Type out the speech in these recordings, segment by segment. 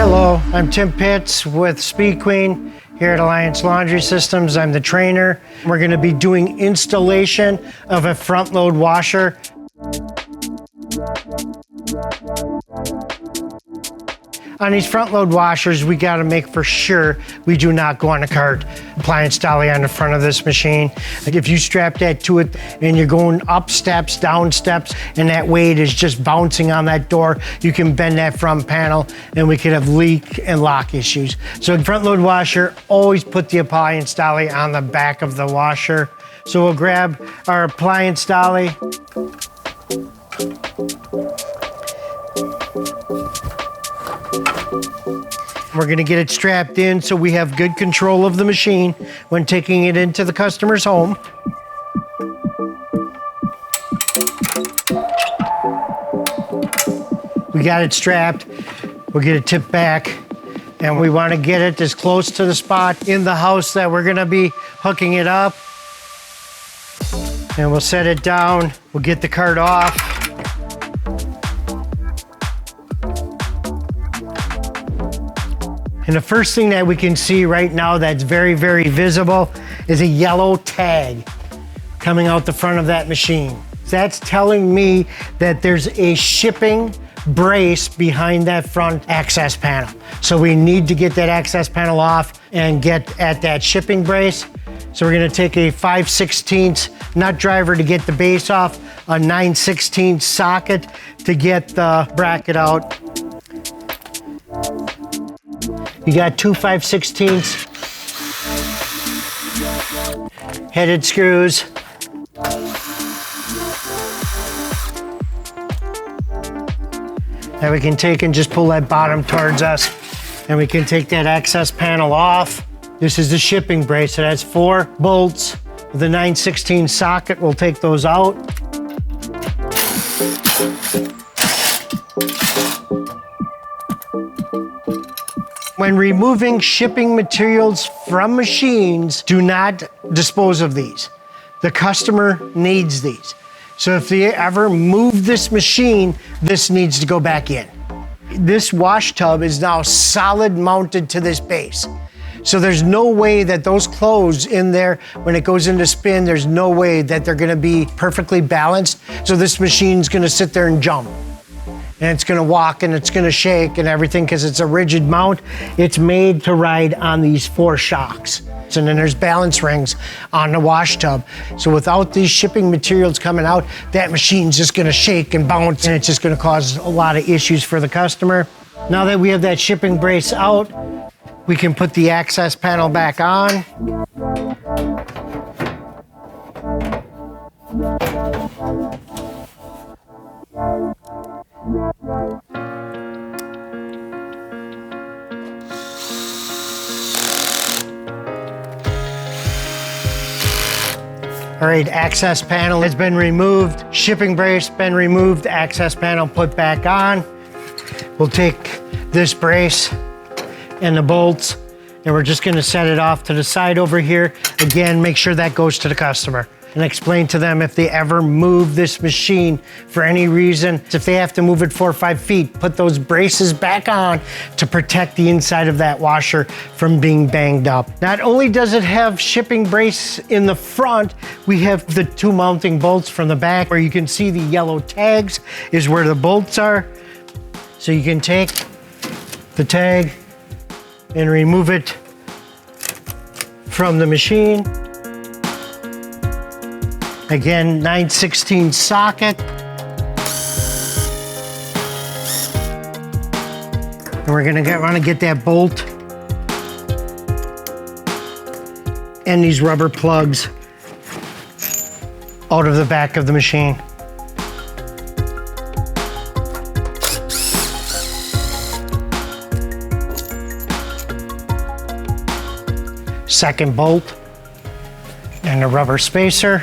Hello, I'm Tim Pitts with Speed Queen here at Appliance Laundry Systems. I'm the trainer. We're going to be doing installation of a front load washer. On these front load washers, we got to make for sure we do not go on a cart. Appliance Dolly on the front of this machine. Like if you strap that to it and you're going up steps, down steps, and that weight is just bouncing on that door, you can bend that front panel and we could have leak and lock issues. So front load washer, always put the Appliance Dolly on the back of the washer. So we'll grab our Appliance Dolly. We're going to get it strapped in so we have good control of the machine when taking it into the customer's home. We got it strapped. We'll get it tipped back, and we want to get it as close to the spot in the house that we're going to be hooking it up. And we'll set it down. We'll get the cart off. And the first thing that we can see right now that's very, very visible is a yellow tag coming out the front of that machine. That's telling me that there's a shipping brace behind that front access panel. So we need to get that access panel off and get at that shipping brace. So we're gonna take a 5/16 nut driver to get the base off, a 9/16 socket to get the bracket out. You got two 5/16 headed screws. That we can take and just pull that bottom towards us, and we can take that access panel off. This is the shipping brace. It has 4 bolts with a 9/16 socket. We'll take those out. When removing shipping materials from machines, do not dispose of these. The customer needs these. So if they ever move this machine, this needs to go back in. This wash tub is now solid mounted to this base. So there's no way that those clothes in there, when it goes into spin, there's no way that they're gonna be perfectly balanced. So this machine's gonna sit there and jump. And it's gonna walk and it's gonna shake and everything because it's a rigid mount. It's made to ride on these 4 shocks. And then there's balance rings on the wash tub. So without these shipping materials coming out, that machine's just gonna shake and bounce, and it's just gonna cause a lot of issues for the customer. Now that we have that shipping brace out, we can put the access panel back on. All right, access panel has been removed, shipping brace been removed, access panel put back on. We'll take this brace and the bolts, and we're just gonna set it off to the side over here. Again, make sure that goes to the customer. And explain to them if they ever move this machine for any reason, if they have to move it 4 or 5 feet, put those braces back on to protect the inside of that washer from being banged up. Not only does it have shipping brace in the front, we have the 2 mounting bolts from the back where you can see the yellow tags is where the bolts are. So you can take the tag and remove it from the machine. Again, 9/16 socket. And we're gonna wanna get that bolt and these rubber plugs out of the back of the machine. Second bolt and a rubber spacer.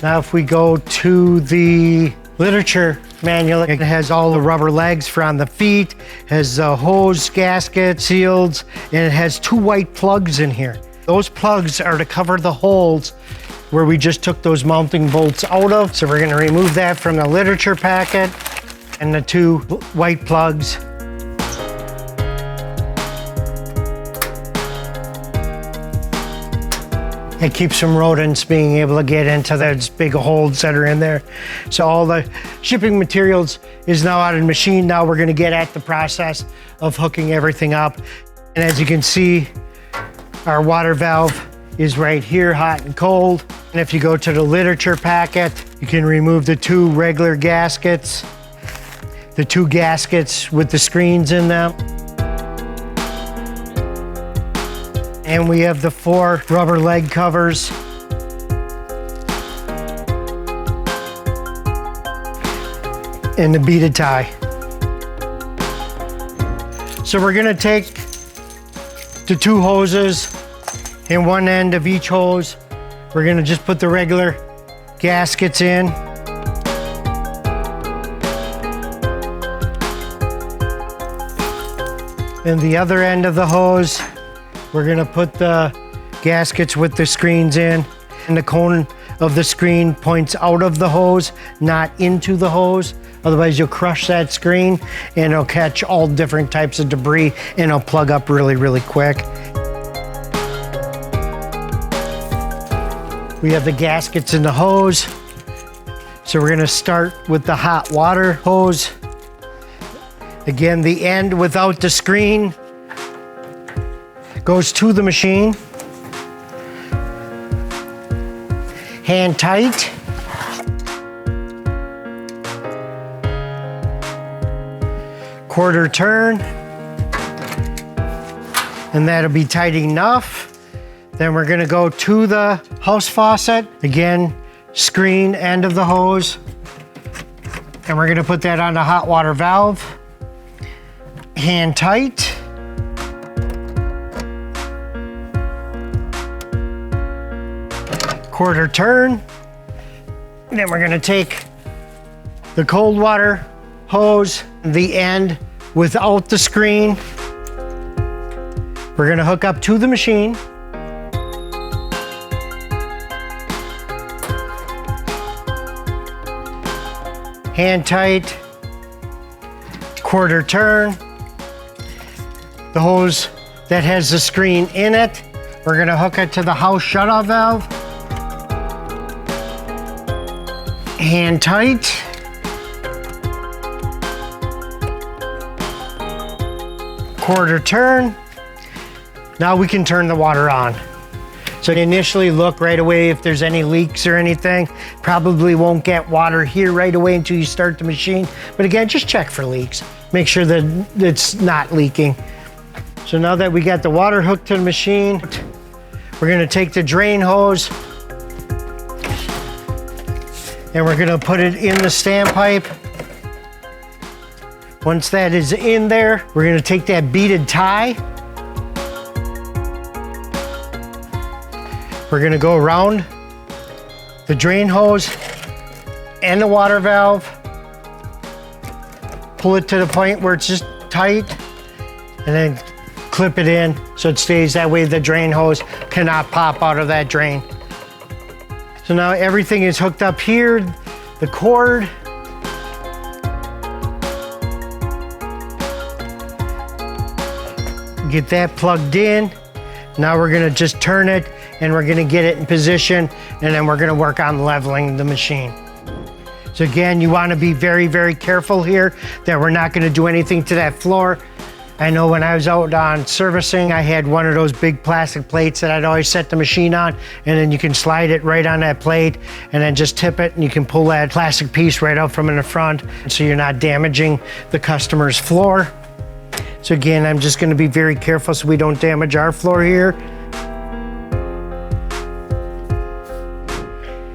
Now if we go to the literature manual, it has all the rubber legs for on the feet, has hose, gasket, seals, and it has 2 white plugs in here. Those plugs are to cover the holes where we just took those mounting bolts out of. So we're gonna remove that from the literature packet and the two white plugs. It keeps from rodents being able to get into those big holes that are in there. So all the shipping materials is now out of the machine. Now we're gonna get at the process of hooking everything up. And as you can see, our water valve is right here, hot and cold. And if you go to the literature packet, you can remove the 2 regular gaskets, the 2 gaskets with the screens in them. And we have the 4 rubber leg covers. And the beaded tie. So we're gonna take the 2 hoses in one end of each hose. We're gonna just put the regular gaskets in. And the other end of the hose, we're gonna put the gaskets with the screens in. And the cone of the screen points out of the hose, not into the hose. Otherwise you'll crush that screen and it'll catch all different types of debris and it'll plug up really, really quick. We have the gaskets in the hose. So we're gonna start with the hot water hose. Again, the end without the screen goes to the machine. Hand tight. Quarter turn. And that'll be tight enough. Then we're gonna go to the house faucet. Again, screen end of the hose. And we're gonna put that on the hot water valve. Hand tight. Quarter turn. And then we're gonna take the cold water hose, the end without the screen. We're gonna hook up to the machine. Hand tight, quarter turn. The hose that has the screen in it, we're gonna hook it to the house shutoff valve. Hand tight. Quarter turn. Now we can turn the water on. So initially look right away if there's any leaks or anything. Probably won't get water here right away until you start the machine. But again, just check for leaks. Make sure that it's not leaking. So now that we got the water hooked to the machine, we're gonna take the drain hose and we're gonna put it in the standpipe. Once that is in there, we're gonna take that beaded tie. We're gonna go around the drain hose and the water valve. Pull it to the point where it's just tight and then clip it in so it stays that way. The drain hose cannot pop out of that drain. So now everything is hooked up here, the cord. Get that plugged in. Now we're gonna just turn it and we're gonna get it in position and then we're gonna work on leveling the machine. So again, you wanna be very, very careful here that we're not gonna do anything to that floor. I know when I was out on servicing, I had one of those big plastic plates that I'd always set the machine on, and then you can slide it right on that plate and then just tip it and you can pull that plastic piece right out from in the front so you're not damaging the customer's floor. So again, I'm just gonna be very careful so we don't damage our floor here.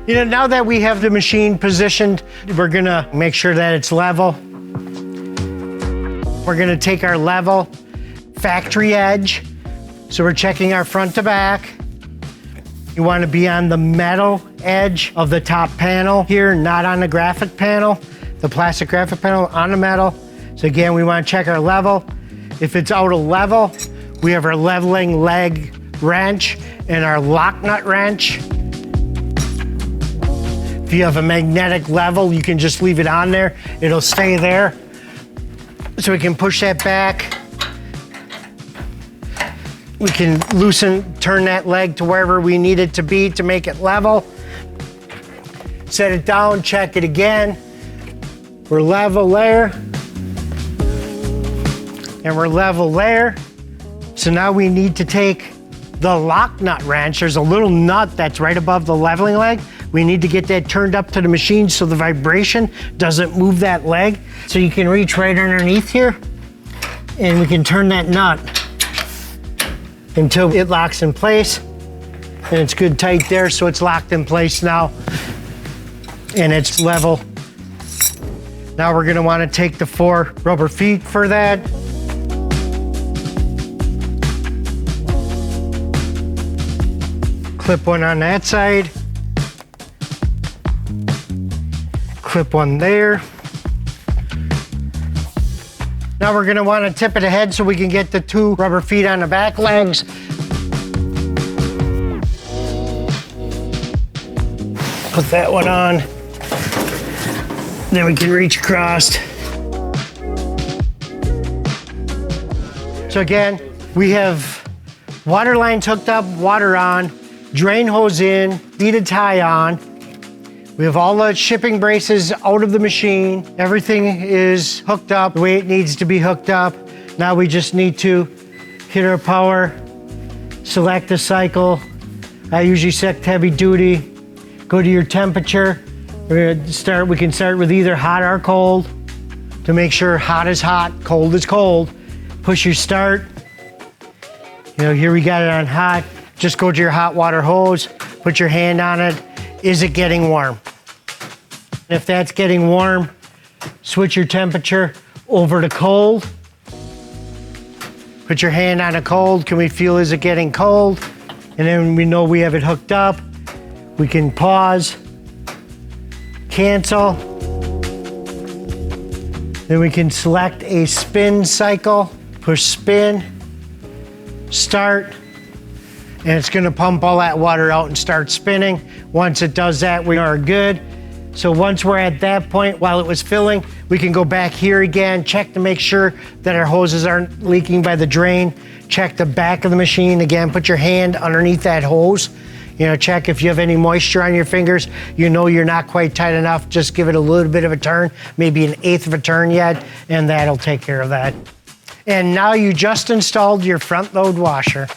You know, now that we have the machine positioned, we're gonna make sure that it's level. We're gonna take our level factory edge. So we're checking our front to back. You wanna be on the metal edge of the top panel here, not on the graphic panel, the plastic graphic panel, on the metal. So again, we wanna check our level. If it's out of level, we have our leveling leg wrench and our lock nut wrench. If you have a magnetic level, you can just leave it on there. It'll stay there. So we can push that back. We can turn that leg to wherever we need it to be to make it level. Set it down, check it again. We're level there. And we're level there. So now we need to take the lock nut wrench. There's a little nut that's right above the leveling leg. We need to get that turned up to the machine so the vibration doesn't move that leg. So you can reach right underneath here and we can turn that nut until it locks in place. And it's good tight there, so it's locked in place now and it's level. Now we're gonna wanna take the 4 rubber feet for that. Clip one on that side. Clip one there. Now we're gonna wanna tip it ahead so we can get the 2 rubber feet on the back legs. Put that one on. Then we can reach across. So again, we have water lines hooked up, water on, drain hose in, beaded tie on. We have all the shipping braces out of the machine. Everything is hooked up the way it needs to be hooked up. Now we just need to hit our power, select the cycle. I usually select heavy duty. Go to your temperature. We can start with either hot or cold to make sure hot is hot, cold is cold. Push your start. You know, here we got it on hot. Just go to your hot water hose, put your hand on it. Is it getting warm? If that's getting warm, switch your temperature over to cold. Put your hand on a cold. Can we feel, is it getting cold? And then we know we have it hooked up. We can pause, cancel. Then we can select a spin cycle, push spin, start, and it's gonna pump all that water out and start spinning. Once it does that, we are good. So once we're at that point, while it was filling, we can go back here again, check to make sure that our hoses aren't leaking by the drain. Check the back of the machine. Again, put your hand underneath that hose. You know, check if you have any moisture on your fingers. You know you're not quite tight enough. Just give it a little bit of a turn, maybe 1/8 of a turn yet, and that'll take care of that. And now you just installed your front load washer.